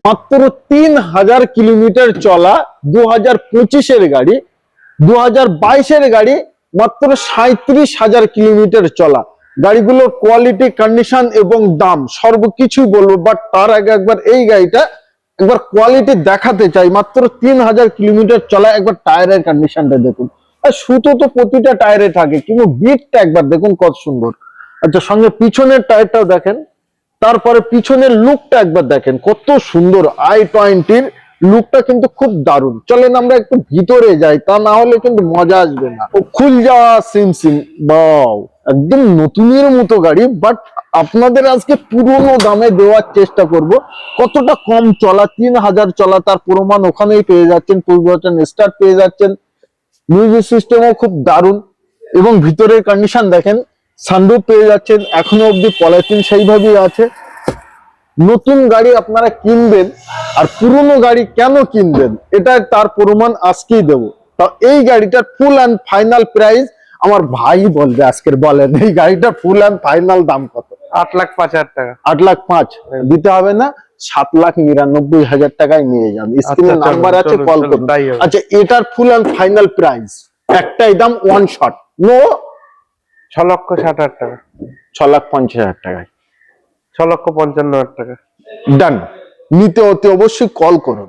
মাত্র 3000 কিলোমিটার চলা 2025-এর গাড়ি, 2022-এর গাড়ি, মাত্র 37,000 কিলোমিটার চলা। গাড়িগুলোর কোয়ালিটি, কন্ডিশন এবং দাম সর্বকিছু বলবো, বাট তার আগে একবার এই গাড়িটা একবার কোয়ালিটি দেখাতে চাই। মাত্র 3000 কিলোমিটার চলা। একবার টায়ারের কন্ডিশনটা দেখুন, আর সুতো তো প্রতিটা টায়ারে থাকে, কিন্তু বিটটা একবার দেখুন কত সুন্দর। আচ্ছা, সঙ্গে পিছনের টায়ারটাও দেখেন, তারপরে পিছনের লুকটা একবার দেখেন কত সুন্দর। i20-র লুকটা কিন্তু খুব দারুণ। চলেন আমরা একটু ভিতরে যাই, তা না হলে কিন্তু মজা আসবে না। ও খুল যাওয়া সিম বাও, একদম নতুনের মতো গাড়ি। বাট আপনাদের আজকে পুরোনো দামে দেওয়ার চেষ্টা করব। কতটা কম চলা, 3000 চলা, তার প্রমাণ ওখানেই পেয়ে যাচ্ছেন। পূর্ববর্তন স্টার্ট পেয়ে যাচ্ছেন, মিউজিক সিস্টেমও খুব দারুণ, এবং ভিতরের কন্ডিশন দেখেন, সানরুফ পেয়ে যাচ্ছেন। এখনো অব্দি পলিথিন সেইভাবেই আছে। নতুন গাড়ি আপনারা কিনবেন, আর পুরনো গাড়ি কেন কিনবেন এটা তার প্রমাণ আজকেই দেবো। তা এই গাড়িটার ফুল অ্যান্ড ফাইনাল প্রাইস আমার ভাই বলবে। আজকের বলেন এই গাড়িটার ফুল অ্যান্ড ফাইনাল দাম কত? 8,05,000 টাকা। 8,05,000 দিতে হবে না, 7,99,000 টাকায় নিয়ে যান। স্ক্রিনে নাম্বার আছে, কল করুন। আচ্ছা, এটার ফুল অ্যান্ড ফাইনাল প্রাইস একটাই দাম, ওয়ান শট, নো 6,60,000 টাকা। 6,50,000 টাকায় 6,55,000 টাকা। ডান। নিতে অতি অবশ্যই কল করুন।